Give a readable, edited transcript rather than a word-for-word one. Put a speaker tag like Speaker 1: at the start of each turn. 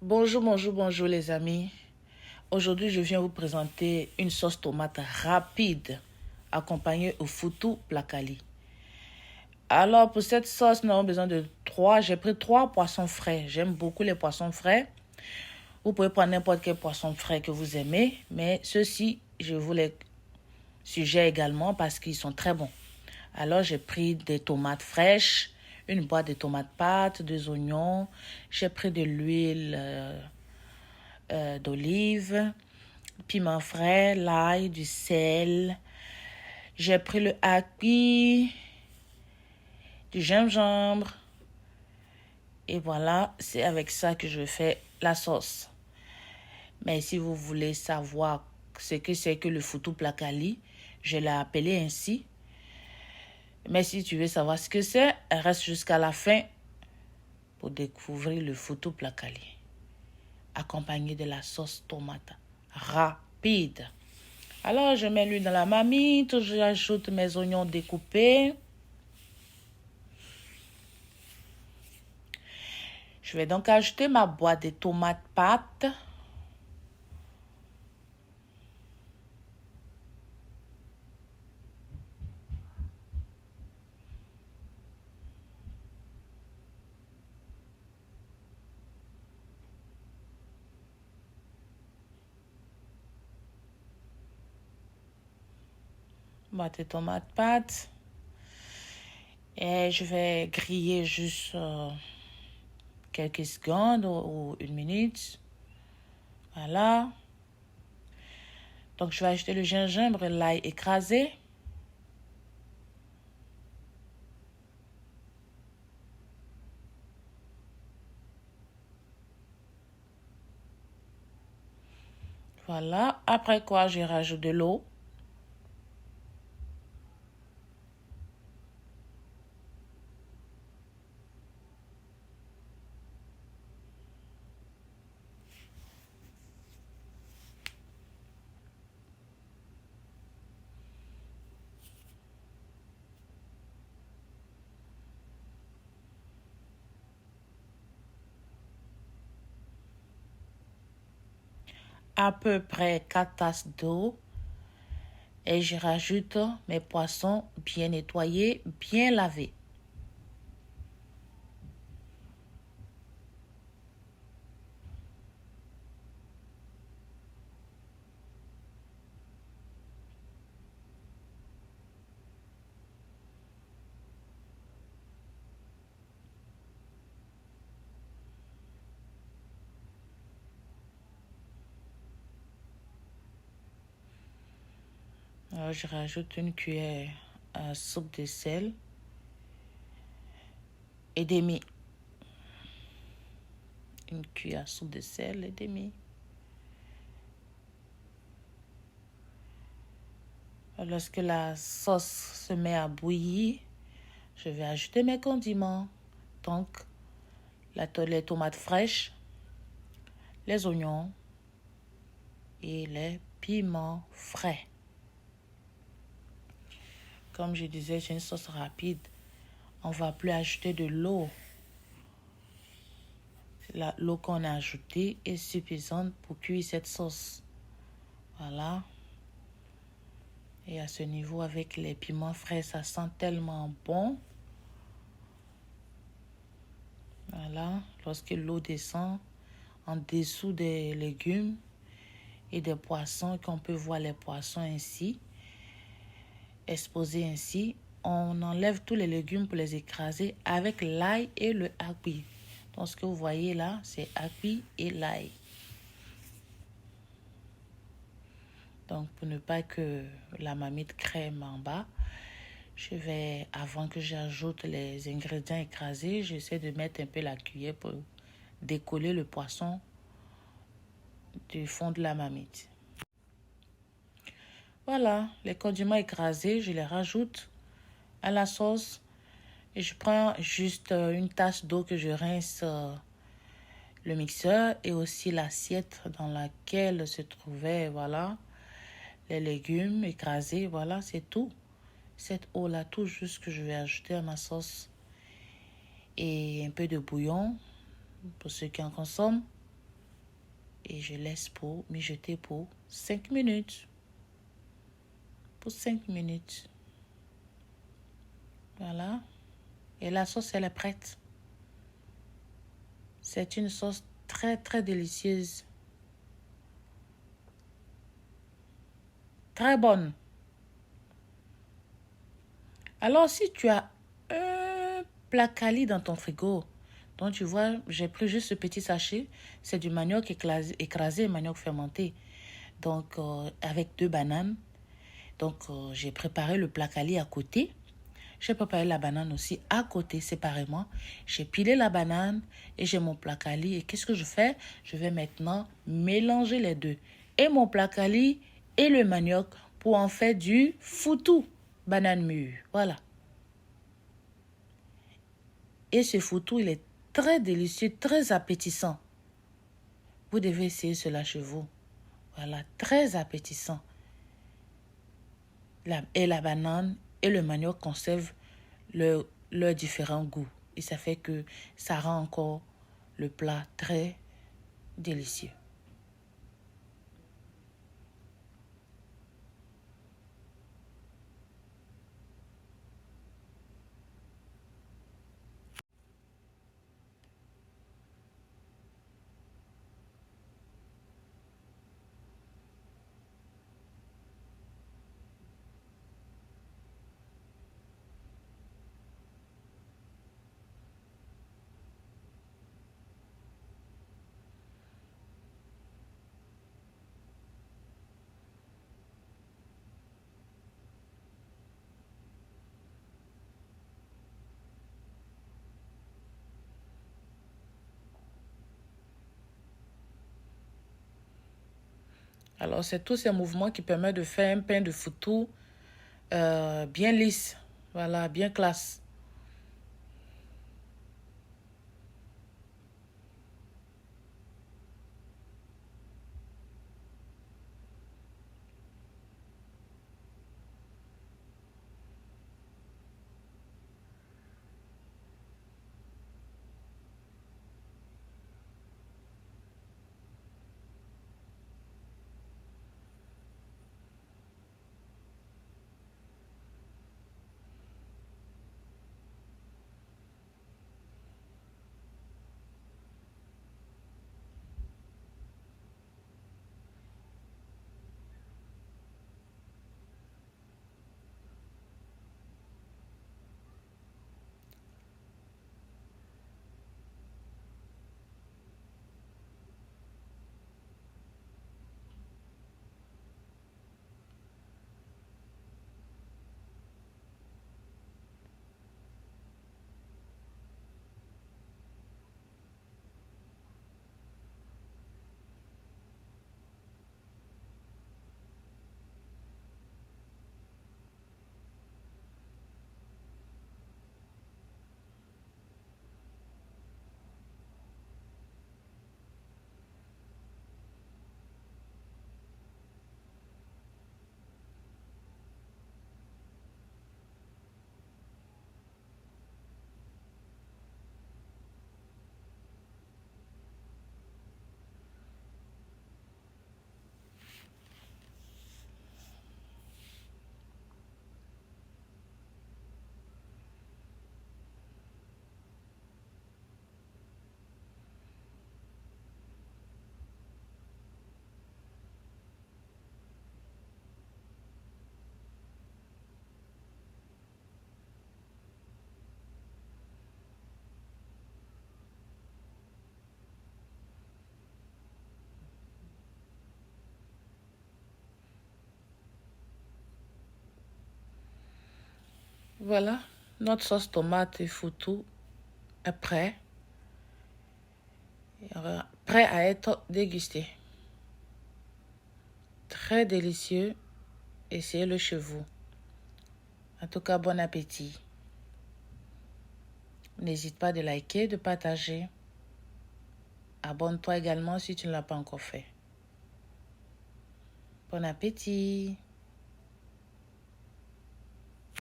Speaker 1: Bonjour les amis. Aujourd'hui, je viens vous présenter une sauce tomate rapide accompagnée au foutou placali. Alors, pour cette sauce, nous avons besoin de j'ai pris 3 poissons frais. J'aime beaucoup les poissons frais. Vous pouvez prendre n'importe quel poisson frais que vous aimez, mais ceux-ci, je vous les suggère également parce qu'ils sont très bons. Alors, j'ai pris des tomates fraîches, une boîte de tomates pâtes, 2 oignons. J'ai pris de l'huile d'olive, piment frais, l'ail, du sel. J'ai pris le haki, du gingembre. Et voilà, c'est avec ça que je fais la sauce. Mais si vous voulez savoir ce que c'est que le foutou placali, je l'ai appelé ainsi. Mais si tu veux savoir ce que c'est, reste jusqu'à la fin pour découvrir le foutou placali, accompagné de la sauce tomate rapide. Alors, je mets l'huile dans la marmite, j'ajoute mes oignons découpés. Je vais donc ajouter ma boîte de tomates pâtes. Boîte de tomates pâtes. Et je vais griller juste quelques secondes ou 1 minute. Voilà. Donc, je vais ajouter le gingembre et l'ail écrasé. Voilà. Après quoi, je rajoute de l'eau. À peu près 4 tasses d'eau. Et je rajoute mes poissons bien nettoyés, bien lavés. Alors, je rajoute une cuillère à soupe de sel et demi. Une cuillère à soupe de sel et demi. Lorsque la sauce se met à bouillir, je vais ajouter mes condiments. Donc, les tomates fraîches, les oignons et les piments frais. Comme je disais, c'est une sauce rapide. On ne va plus ajouter de l'eau. L'eau qu'on a ajoutée est suffisante pour cuire cette sauce. Voilà. Et à ce niveau, avec les piments frais, ça sent tellement bon. Voilà. Lorsque l'eau descend en dessous des légumes et des poissons, qu'on peut voir les poissons ainsi, exposés ainsi, on enlève tous les légumes pour les écraser avec l'ail et le haki. Donc, ce que vous voyez là, c'est haki et l'ail. Donc, pour ne pas que la marmite crème en bas, avant que j'ajoute les ingrédients écrasés, j'essaie de mettre un peu la cuillère pour décoller le poisson du fond de la marmite. Voilà, les condiments écrasés, je les rajoute à la sauce. Et je prends juste une tasse d'eau que je rince le mixeur et aussi l'assiette dans laquelle se trouvaient, voilà, les légumes écrasés. Voilà, c'est tout. Cette eau-là, tout juste que je vais ajouter à ma sauce. Et un peu de bouillon pour ceux qui en consomment. et je laisse mijoter pour 5 minutes. Pour 5 minutes. Voilà. Et la sauce, elle est prête. C'est une sauce très, très délicieuse. Très bonne. Alors, si tu as un placali dans ton frigo, donc tu vois, j'ai pris juste ce petit sachet. C'est du manioc écrasé, manioc fermenté. Donc, avec 2 bananes. Donc, j'ai préparé le placali à côté. J'ai préparé la banane aussi à côté, séparément. J'ai pilé la banane et j'ai mon placali. Et qu'est-ce que je fais? Je vais maintenant mélanger les deux. Et mon placali et le manioc pour en faire du foutou, banane mûre. Voilà. Et ce foutou, il est très délicieux, très appétissant. Vous devez essayer cela chez vous. Voilà, très appétissant. Et la banane et le manioc conservent leurs différents goûts. Et ça fait que ça rend encore le plat très délicieux. Alors, c'est tous ces mouvements qui permettent de faire un pain de foutou bien lisse. Voilà, bien classe. Voilà, notre sauce tomate et foutou est prêt. Prêt à être dégusté. Très délicieux. Essayez-le chez vous. En tout cas, bon appétit. N'hésite pas de liker, de partager. Abonne-toi également si tu ne l'as pas encore fait. Bon appétit.